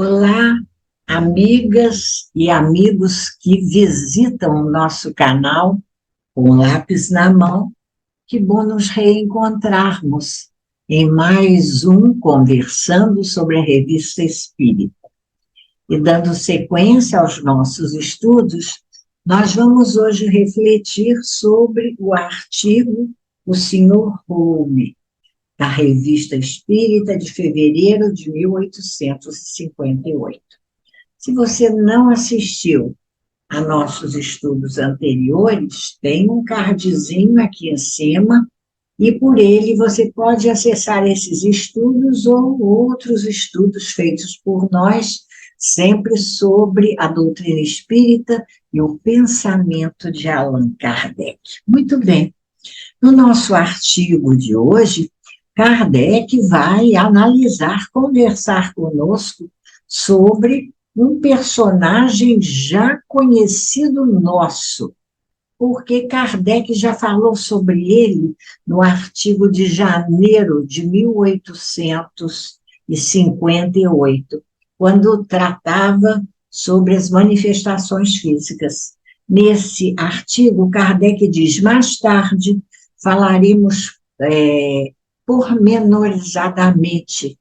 Olá, amigas e amigos que visitam o nosso canal com lápis na mão. Que bom nos reencontrarmos em mais um Conversando sobre a Revista Espírita. E dando sequência aos nossos estudos, nós vamos hoje refletir sobre o artigo O Sr. Home, da Revista Espírita de fevereiro de 1858. Se você não assistiu a nossos estudos anteriores, tem um cardzinho aqui em cima, e por ele você pode acessar esses estudos ou outros estudos feitos por nós, sempre sobre a doutrina espírita e o pensamento de Allan Kardec. Muito bem. No nosso artigo de hoje, Kardec vai analisar, conversar conosco sobre um personagem já conhecido nosso, porque Kardec já falou sobre ele no artigo de janeiro de 1858, quando tratava sobre as manifestações físicas. Nesse artigo, Kardec diz: mais tarde falaremos pormenorizadamente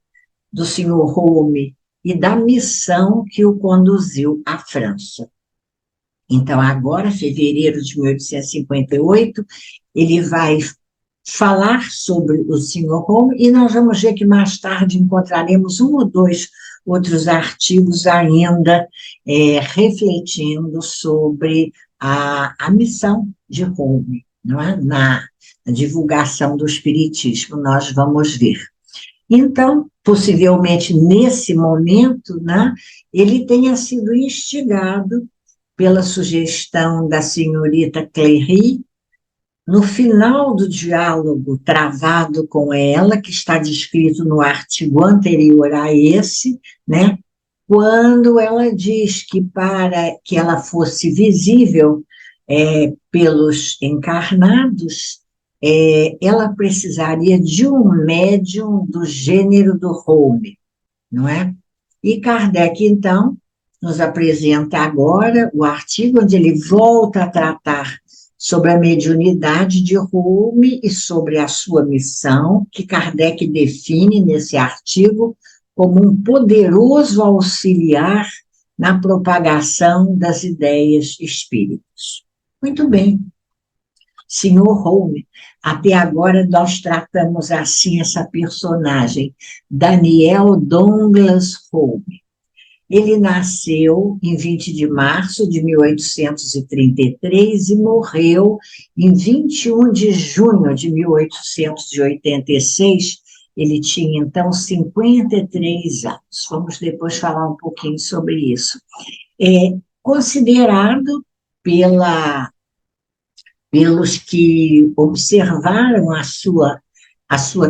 do Sr. Home e da missão que o conduziu à França. Então, agora, fevereiro de 1858, ele vai falar sobre o Sr. Home e nós vamos ver que mais tarde encontraremos um ou dois outros artigos ainda refletindo sobre a missão de Home, não é? Na divulgação do Espiritismo, nós vamos ver. Então, possivelmente nesse momento, né, ele tenha sido instigado pela sugestão da senhorita Cléry, no final do diálogo travado com ela, que está descrito no artigo anterior a esse, né, quando ela diz que para que ela fosse visível pelos encarnados, ela precisaria de um médium do gênero do Home, não é? E Kardec, então, nos apresenta agora o artigo onde ele volta a tratar sobre a mediunidade de Home e sobre a sua missão, que Kardec define nesse artigo como um poderoso auxiliar na propagação das ideias espíritas. Muito bem. Sr. Home, até agora nós tratamos assim essa personagem, Daniel Douglas Home. Ele nasceu em 20 de março de 1833 e morreu em 21 de junho de 1886. Ele tinha, então, 53 anos. Vamos depois falar um pouquinho sobre isso. Considerado pelos que observaram a sua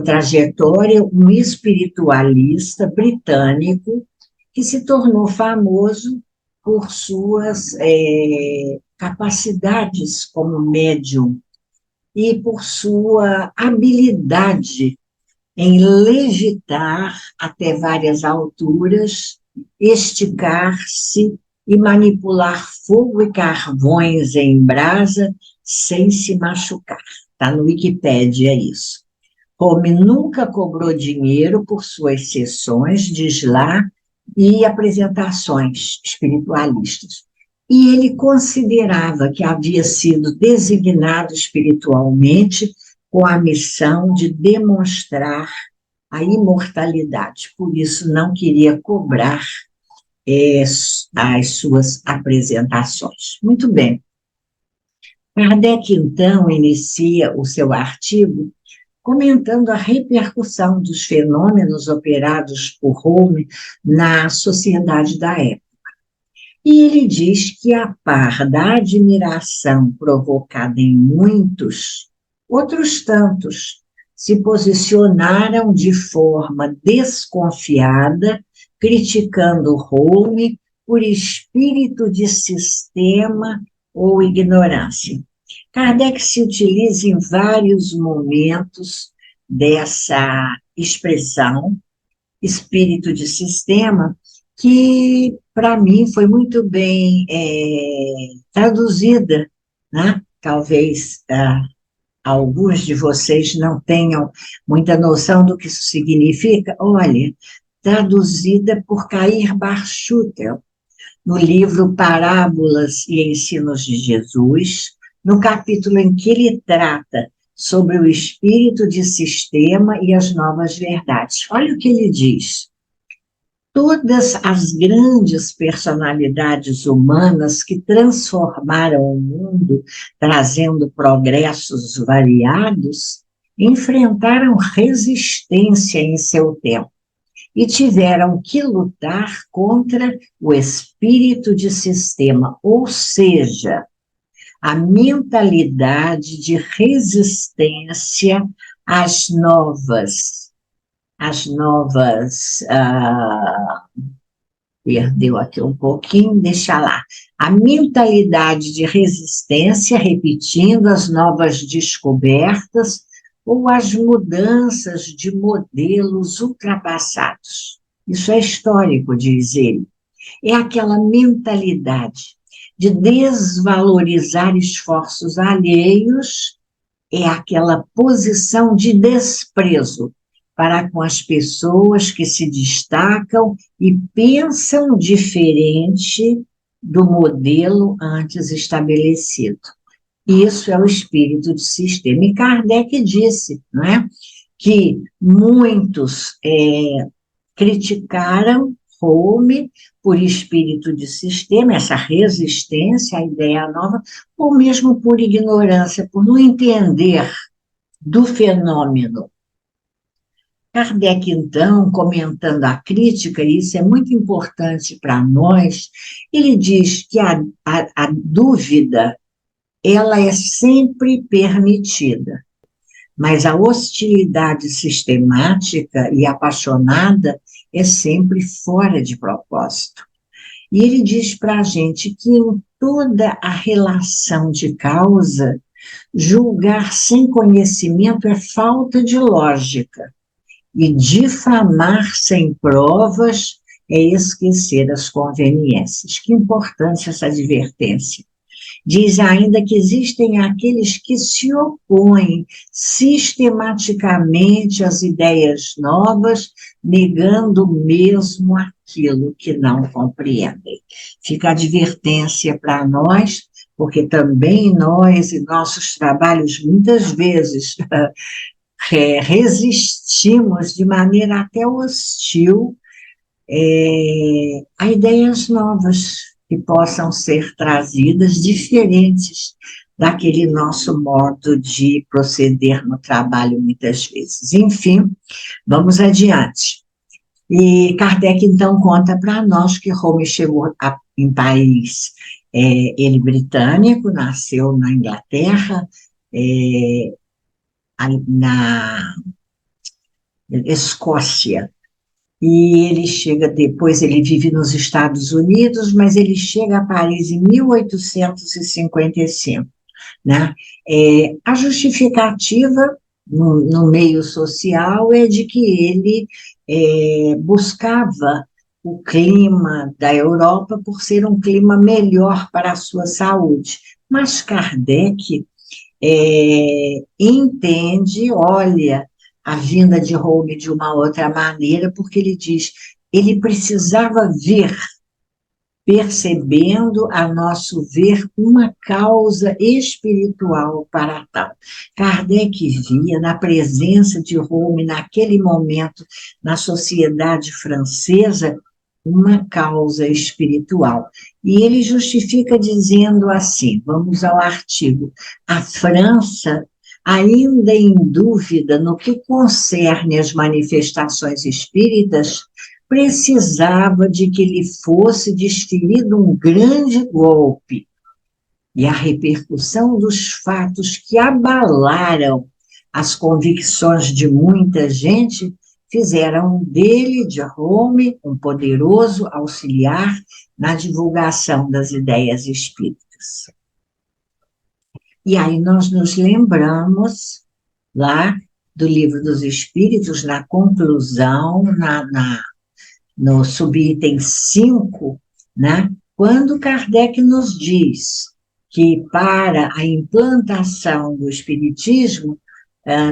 trajetória, um espiritualista britânico que se tornou famoso por suas capacidades como médium e por sua habilidade em levitar até várias alturas, esticar-se e manipular fogo e carvões em brasa sem se machucar. Está no Wikipédia isso. Home nunca cobrou dinheiro por suas sessões, diz lá, e apresentações espiritualistas. E ele considerava que havia sido designado espiritualmente com a missão de demonstrar a imortalidade. Por isso, não queria cobrar as suas apresentações. Muito bem. Kardec, então, inicia o seu artigo comentando a repercussão dos fenômenos operados por Home na sociedade da época. E ele diz que, a par da admiração provocada em muitos, outros tantos se posicionaram de forma desconfiada, criticando Home por espírito de sistema ou ignorância. Kardec se utiliza em vários momentos dessa expressão, espírito de sistema, que para mim foi muito bem traduzida, né? Talvez alguns de vocês não tenham muita noção do que isso significa. Olha, traduzida por Cair Barchutel, no livro Parábolas e Ensinos de Jesus, no capítulo em que ele trata sobre o espírito de sistema e as novas verdades. Olha o que ele diz. Todas as grandes personalidades humanas que transformaram o mundo, trazendo progressos variados, enfrentaram resistência em seu tempo e tiveram que lutar contra o espírito de sistema, ou seja, a mentalidade de resistência às novas, perdeu aqui um pouquinho, deixa lá. A mentalidade de resistência, repetindo as novas descobertas ou as mudanças de modelos ultrapassados. Isso é histórico, diz ele. É aquela mentalidade de desvalorizar esforços alheios, é aquela posição de desprezo para com as pessoas que se destacam e pensam diferente do modelo antes estabelecido. Isso é o espírito de sistema. E Kardec disse, não é, que muitos criticaram Home por espírito de sistema, essa resistência à ideia nova, ou mesmo por ignorância, por não entender do fenômeno. Kardec, então, comentando a crítica, e isso é muito importante para nós, ele diz que a dúvida, ela é sempre permitida, mas a hostilidade sistemática e apaixonada é sempre fora de propósito. E ele diz para a gente que em toda a relação de causa, julgar sem conhecimento é falta de lógica, e difamar sem provas é esquecer as conveniências. Que importante essa advertência. Diz ainda que existem aqueles que se opõem sistematicamente às ideias novas, negando mesmo aquilo que não compreendem. Fica a advertência para nós, porque também nós, em nossos trabalhos, muitas vezes resistimos de maneira até hostil a ideias novas que possam ser trazidas diferentes daquele nosso modo de proceder no trabalho muitas vezes. Enfim, vamos adiante. E Kardec, então, conta para nós que Home chegou em país, ele britânico, nasceu na Inglaterra, na Escócia, e ele chega depois, ele vive nos Estados Unidos, mas ele chega a Paris em 1855, né? A justificativa no meio social é de que ele buscava o clima da Europa por ser um clima melhor para a sua saúde, mas Kardec entende, olha, a vinda de Home de uma outra maneira, porque ele diz, ele precisava ver, percebendo, a nosso ver, uma causa espiritual para tal. Kardec via na presença de Home, naquele momento, na sociedade francesa, uma causa espiritual. E ele justifica dizendo assim, vamos ao artigo, a França, ainda em dúvida no que concerne as manifestações espíritas, precisava de que lhe fosse desferido um grande golpe, e a repercussão dos fatos que abalaram as convicções de muita gente fizeram dele, de Home, um poderoso auxiliar na divulgação das ideias espíritas. E aí nós nos lembramos lá do Livro dos Espíritos, na conclusão, no subitem 5, né? Quando Kardec nos diz que para a implantação do Espiritismo,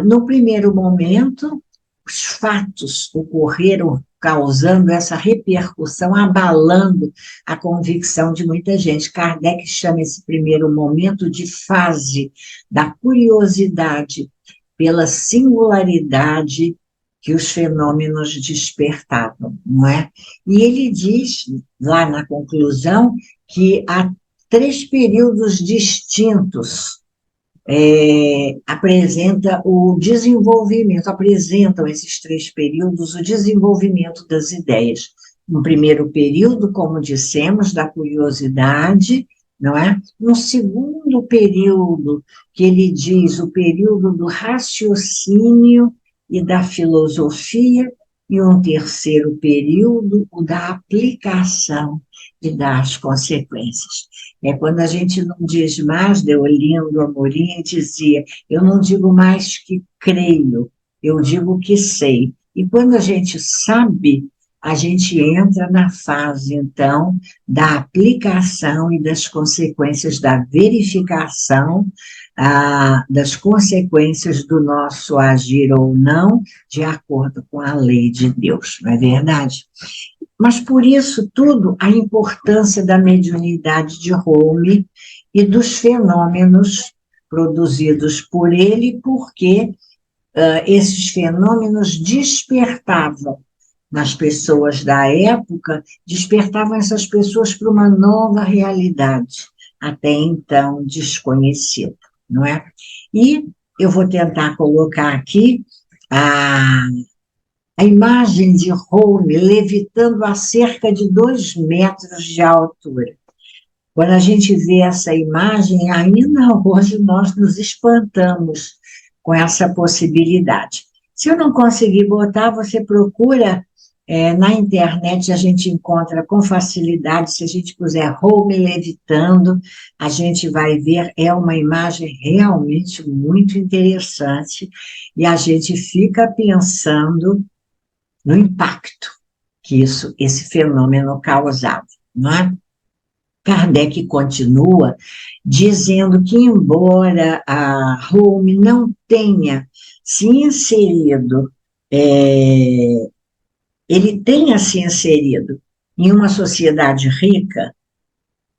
no primeiro momento, os fatos ocorreram causando essa repercussão, abalando a convicção de muita gente. Kardec chama esse primeiro momento de fase da curiosidade pela singularidade que os fenômenos despertavam, não é? E ele diz, lá na conclusão, que há 3 períodos distintos apresentam esses 3 períodos o desenvolvimento das ideias. Um primeiro período, como dissemos, da curiosidade, não é? Um segundo período, que ele diz o período do raciocínio e da filosofia, e um terceiro período, o da aplicação e das consequências. Quando a gente não diz mais, Deolindo Amorim dizia, eu não digo mais que creio, eu digo que sei. E quando a gente sabe, a gente entra na fase, então, da aplicação e das consequências da verificação, das consequências do nosso agir ou não, de acordo com a lei de Deus, não é verdade? Mas por isso tudo, a importância da mediunidade de Home e dos fenômenos produzidos por ele, porque esses fenômenos despertavam nas pessoas da época, despertavam essas pessoas para uma nova realidade, até então desconhecida, não é? E eu vou tentar colocar aqui a imagem de Home levitando a cerca de 2 metros de altura. Quando a gente vê essa imagem, ainda hoje nós nos espantamos com essa possibilidade. Se eu não conseguir botar, você procura na internet, a gente encontra com facilidade, se a gente puser Home levitando, a gente vai ver, é uma imagem realmente muito interessante, e a gente fica pensando no impacto que esse fenômeno causava, não é? Kardec continua dizendo que, embora a Home não tenha se inserido, ele tenha se inserido em uma sociedade rica,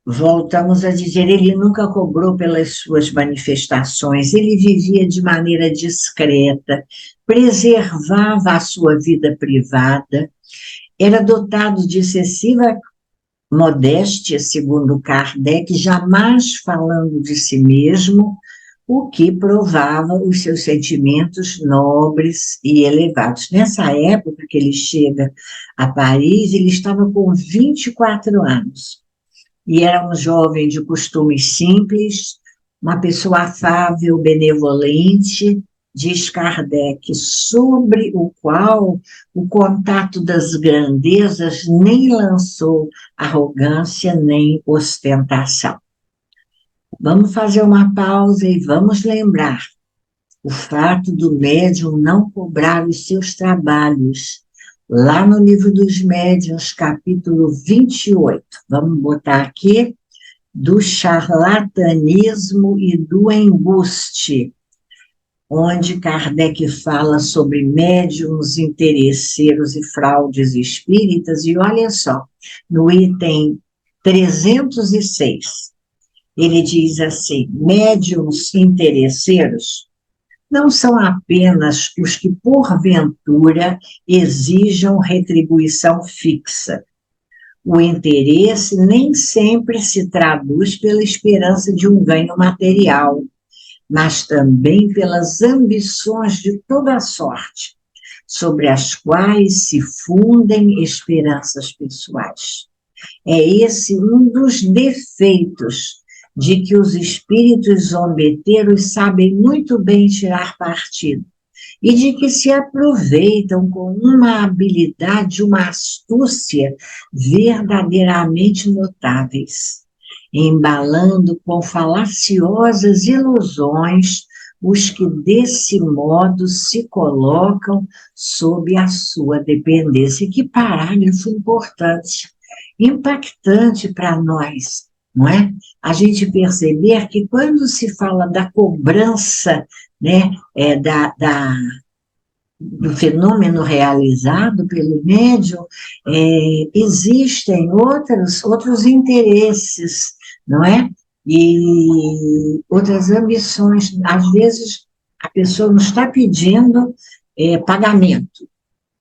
voltamos a dizer, ele nunca cobrou pelas suas manifestações, ele vivia de maneira discreta, preservava a sua vida privada, era dotado de excessiva modéstia, segundo Kardec, jamais falando de si mesmo, o que provava os seus sentimentos nobres e elevados. Nessa época que ele chega a Paris, ele estava com 24 anos, e era um jovem de costumes simples, uma pessoa afável, benevolente, diz Kardec, sobre o qual o contato das grandezas nem lançou arrogância nem ostentação. Vamos fazer uma pausa e vamos lembrar o fato do médium não cobrar os seus trabalhos, lá no Livro dos Médiuns, capítulo 28, vamos botar aqui, do charlatanismo e do embuste, onde Kardec fala sobre médiuns interesseiros e fraudes espíritas, e olha só, no item 306, ele diz assim, médiuns interesseiros não são apenas os que, porventura, exijam retribuição fixa. O interesse nem sempre se traduz pela esperança de um ganho material, mas também pelas ambições de toda a sorte, sobre as quais se fundem esperanças pessoais. É esse um dos defeitos de que os espíritos zombeteiros sabem muito bem tirar partido, e de que se aproveitam com uma habilidade, uma astúcia verdadeiramente notáveis, embalando com falaciosas ilusões os que desse modo se colocam sob a sua dependência. Que parágrafo importante, impactante para nós, não é? A gente perceber que quando se fala da cobrança, né, do fenômeno realizado pelo médium, existem outros interesses, não é? E outras ambições. Às vezes, a pessoa não está pedindo pagamento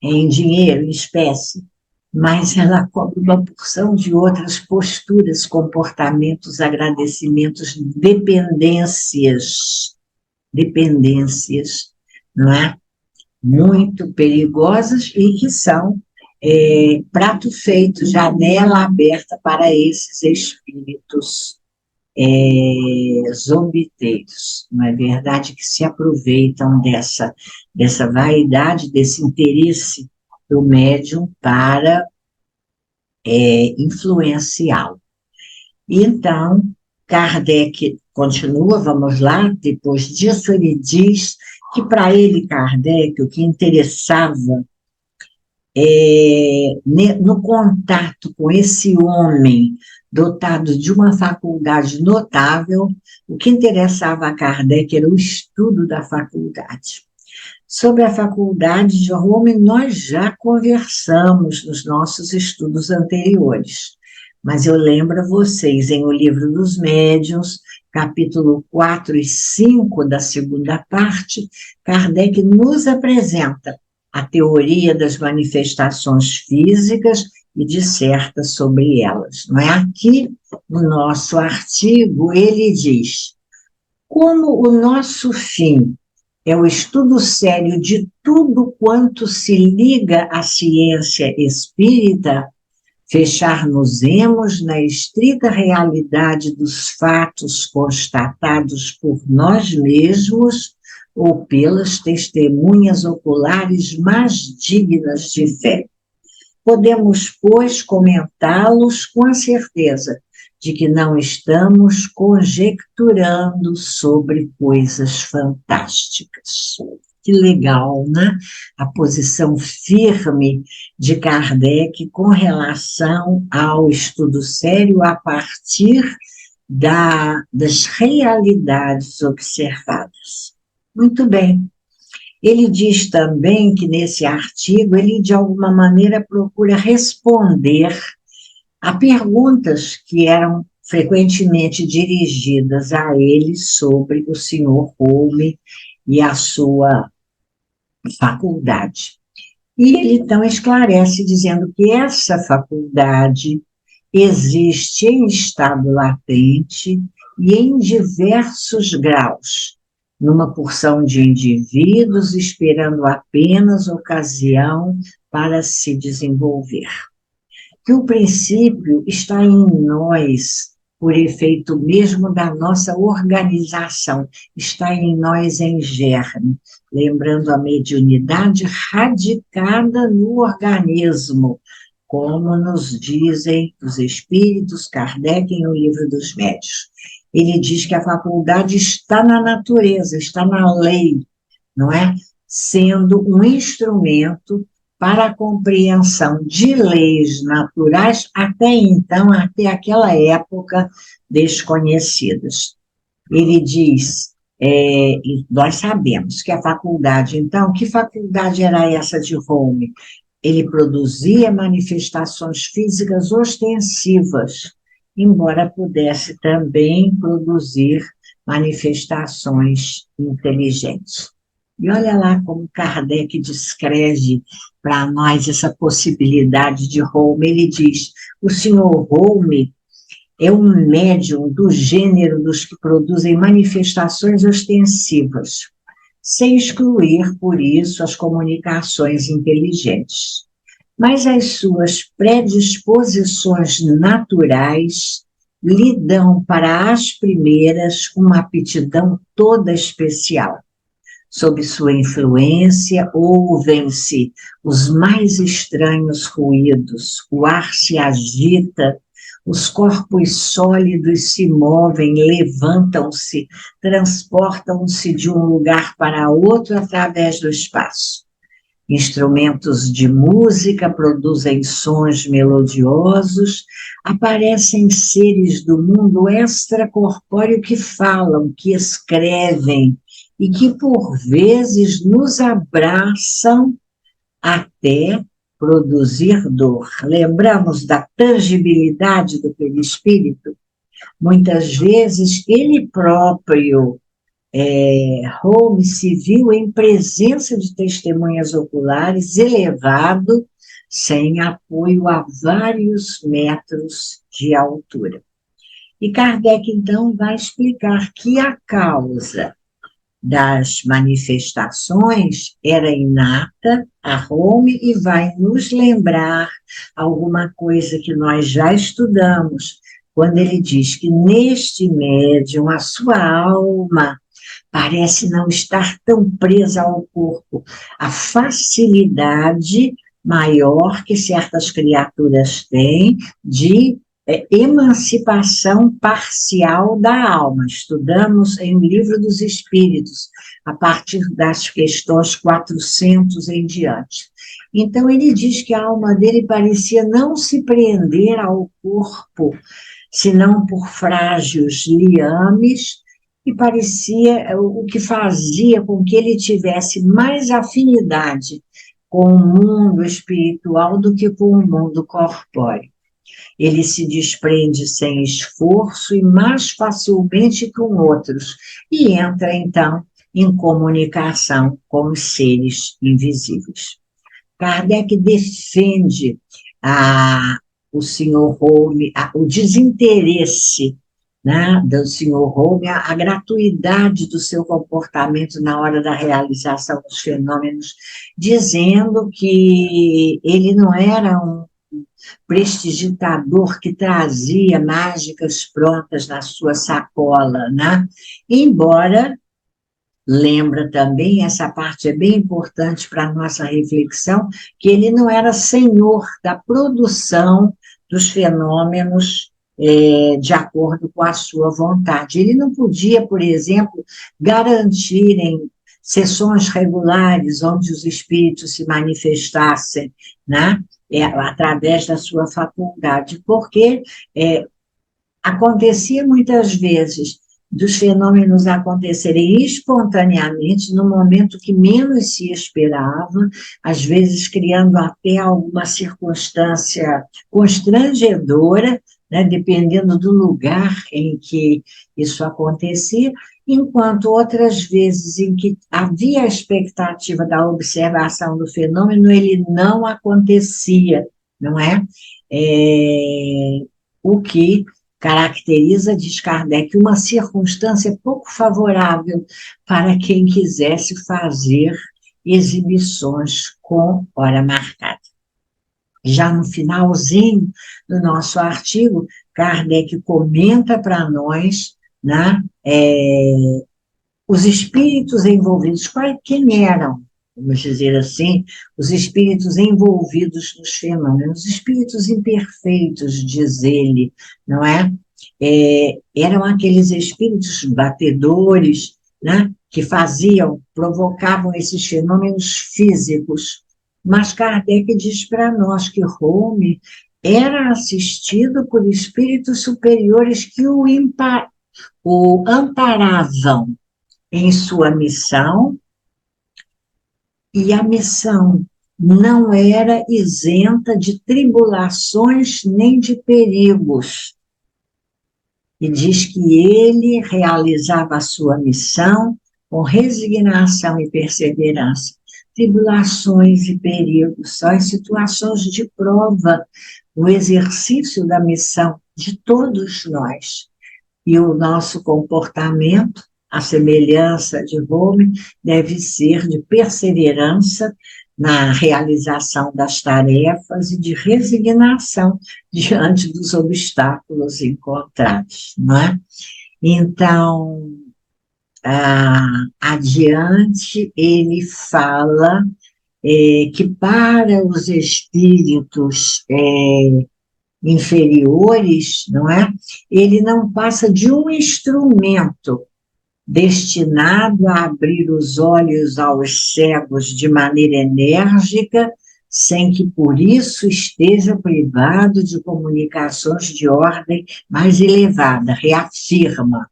em dinheiro, em espécie, mas ela cobra uma porção de outras posturas, comportamentos, agradecimentos, dependências, não é? Muito perigosas e que são prato feito, janela aberta para esses espíritos zombeteiros, não é verdade? Que se aproveitam dessa vaidade, desse interesse do médium para influenciá-lo. Então, Kardec continua, vamos lá, depois disso ele diz que para ele, Kardec, o que interessava no contato com esse homem dotado de uma faculdade notável, o que interessava a Kardec era o estudo da faculdade. Sobre a faculdade de Home, nós já conversamos nos nossos estudos anteriores, mas eu lembro a vocês, em O Livro dos Médiuns, capítulo 4 e 5 da segunda parte, Kardec nos apresenta a teoria das manifestações físicas e disserta sobre elas. Não é? Aqui, no nosso artigo, ele diz: como o nosso fim é o estudo sério de tudo quanto se liga à ciência espírita, fechar-nos-emos na estrita realidade dos fatos constatados por nós mesmos ou pelas testemunhas oculares mais dignas de fé. Podemos, pois, comentá-los com a certeza de que não estamos conjecturando sobre coisas fantásticas. Que legal, né? A posição firme de Kardec com relação ao estudo sério a partir das realidades observadas. Muito bem. Ele diz também que nesse artigo ele de alguma maneira procura responder a perguntas que eram frequentemente dirigidas a ele sobre o Sr. Home e a sua faculdade. E ele então esclarece dizendo que essa faculdade existe em estado latente e em diversos graus, numa porção de indivíduos esperando apenas ocasião para se desenvolver. Que o princípio está em nós, por efeito mesmo da nossa organização, está em nós em germe, lembrando a mediunidade radicada no organismo, como nos dizem os espíritos, Kardec em O Livro dos Médiuns. Ele diz que a faculdade está na natureza, está na lei, não é? Sendo um instrumento para a compreensão de leis naturais, até então, até aquela época, desconhecidas. Ele diz, e nós sabemos que a faculdade, então, que faculdade era essa de Home? Ele produzia manifestações físicas ostensivas, embora pudesse também produzir manifestações inteligentes. E olha lá como Kardec descreve para nós essa possibilidade de Home. Ele diz, o Sr. Home é um médium do gênero dos que produzem manifestações ostensivas, sem excluir, por isso, as comunicações inteligentes. Mas as suas predisposições naturais lhe dão para as primeiras uma aptidão toda especial. Sob sua influência, ouvem-se os mais estranhos ruídos, o ar se agita, os corpos sólidos se movem, levantam-se, transportam-se de um lugar para outro através do espaço. Instrumentos de música produzem sons melodiosos, aparecem seres do mundo extracorpóreo que falam, que escrevem e que por vezes nos abraçam até produzir dor. Lembramos da tangibilidade do perispírito? Muitas vezes ele próprio, Holmes, se viu em presença de testemunhas oculares, elevado, sem apoio a vários metros de altura. E Kardec, então, vai explicar que a causa das manifestações era inata a Holmes e vai nos lembrar alguma coisa que nós já estudamos, quando ele diz que neste médium a sua alma parece não estar tão presa ao corpo. A facilidade maior que certas criaturas têm de emancipação parcial da alma. Estudamos em O Livro dos Espíritos, a partir das questões 400 em diante. Então, ele diz que a alma dele parecia não se prender ao corpo, senão por frágeis liames, e parecia o que fazia com que ele tivesse mais afinidade com o mundo espiritual do que com o mundo corpóreo. Ele se desprende sem esforço e mais facilmente que outros, e entra, então, em comunicação com os seres invisíveis. Kardec defende o Sr. Holmes, o desinteresse, né, do Sr. Holmes, a gratuidade do seu comportamento na hora da realização dos fenômenos, dizendo que ele não era um prestidigitador que trazia mágicas prontas na sua sacola, né? Embora, lembra também, essa parte é bem importante para a nossa reflexão, que ele não era senhor da produção dos fenômenos de acordo com a sua vontade. Ele não podia, por exemplo, garantir em sessões regulares onde os espíritos se manifestassem, né? Através da sua faculdade, porque acontecia muitas vezes dos fenômenos acontecerem espontaneamente no momento que menos se esperava, às vezes criando até alguma circunstância constrangedora, né, dependendo do lugar em que isso acontecia, enquanto outras vezes em que havia a expectativa da observação do fenômeno, ele não acontecia, não é? O que caracteriza, diz Kardec, uma circunstância pouco favorável para quem quisesse fazer exibições com hora marcada. Já no finalzinho do nosso artigo, Kardec comenta para nós, né, os espíritos envolvidos, quem eram, vamos dizer assim, os espíritos envolvidos nos fenômenos, os espíritos imperfeitos, diz ele, não é? Eram aqueles espíritos batedores, né, que provocavam esses fenômenos físicos. Mas Kardec diz para nós que Holmes era assistido por espíritos superiores que o amparavam em sua missão, e a missão não era isenta de tribulações nem de perigos. E diz que ele realizava a sua missão com resignação e perseverança. Tribulações e perigos são as situações de prova, o exercício da missão de todos nós. E o nosso comportamento, a semelhança de Holmes, deve ser de perseverança na realização das tarefas e de resignação diante dos obstáculos encontrados, não é? Então, adiante, ele fala que para os espíritos inferiores, não é? Ele não passa de um instrumento destinado a abrir os olhos aos cegos de maneira enérgica, sem que por isso esteja privado de comunicações de ordem mais elevada, reafirma.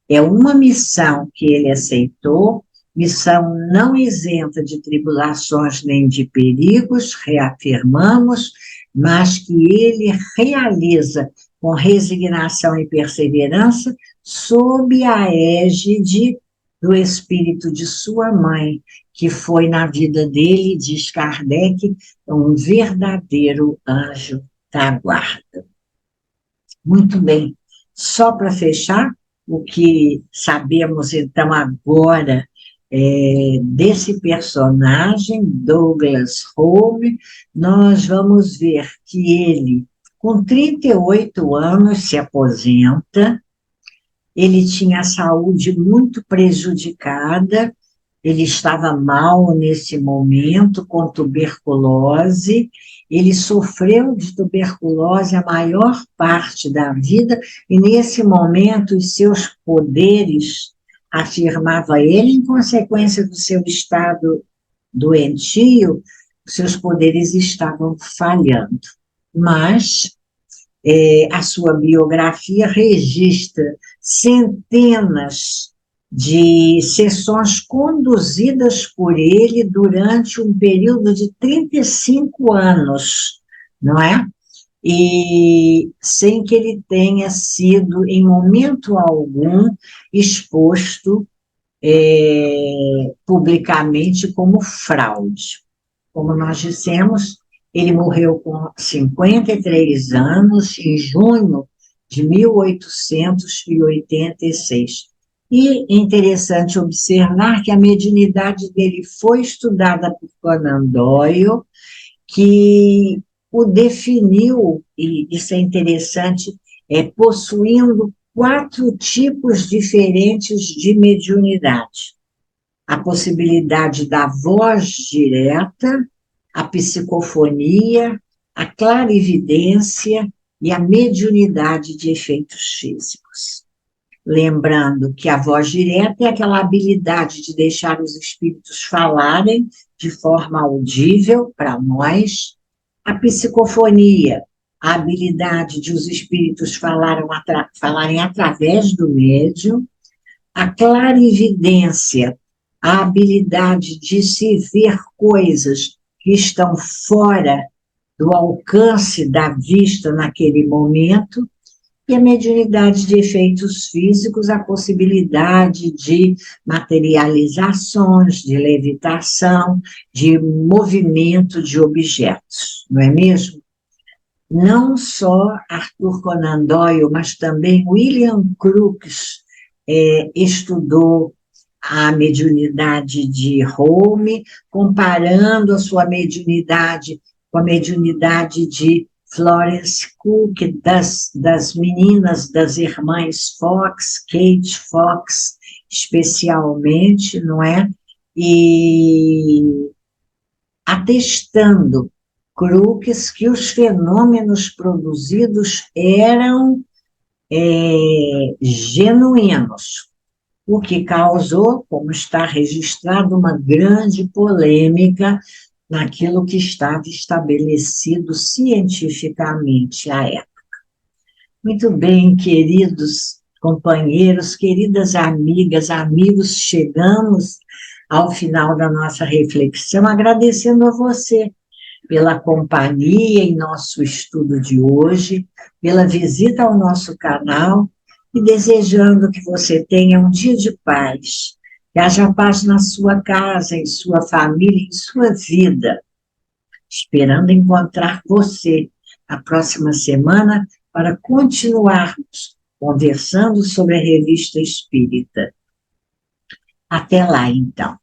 É uma missão que ele aceitou, missão não isenta de tribulações nem de perigos, reafirmamos, mas que ele realiza com resignação e perseverança sob a égide do espírito de sua mãe, que foi na vida dele, diz Kardec, um verdadeiro anjo da guarda. Muito bem. Só para fechar, o que sabemos então agora desse personagem, Douglas Home, nós vamos ver que ele, com 38 anos, se aposenta. Ele tinha a saúde muito prejudicada, ele estava mal nesse momento, com tuberculose, ele sofreu de tuberculose a maior parte da vida, e nesse momento os seus poderes, afirmava ele, em consequência do seu estado doentio, os seus poderes estavam falhando. Mas a sua biografia registra centenas de sessões conduzidas por ele durante um período de 35 anos, não é? E sem que ele tenha sido, em momento algum, exposto publicamente como fraude. Como nós dissemos, ele morreu com 53 anos, em junho de 1886. E é interessante observar que a mediunidade dele foi estudada por Conan Doyle, que o definiu, e isso é interessante, possuindo 4 tipos diferentes de mediunidade. A possibilidade da voz direta, a psicofonia, a clarividência e a mediunidade de efeitos físicos. Lembrando que a voz direta é aquela habilidade de deixar os espíritos falarem de forma audível para nós. A psicofonia, a habilidade de os espíritos falarem através do médium. A clarividência, a habilidade de se ver coisas que estão fora do alcance da vista naquele momento. E a mediunidade de efeitos físicos, a possibilidade de materializações, de levitação, de movimento de objetos, não é mesmo? Não só Arthur Conan Doyle, mas também William Crookes estudou a mediunidade de Home, comparando a sua mediunidade com a mediunidade de Florence Cook, das meninas, das irmãs Fox, Kate Fox, especialmente, não é? E atestando Crookes que os fenômenos produzidos eram genuínos, o que causou, como está registrado, uma grande polêmica naquilo que estava estabelecido cientificamente à época. Muito bem, queridos companheiros, queridas amigas, amigos, chegamos ao final da nossa reflexão, agradecendo a você pela companhia em nosso estudo de hoje, pela visita ao nosso canal e desejando que você tenha um dia de paz, que haja paz na sua casa, em sua família, em sua vida, esperando encontrar você a próxima semana para continuarmos conversando sobre a Revista Espírita. Até lá, então.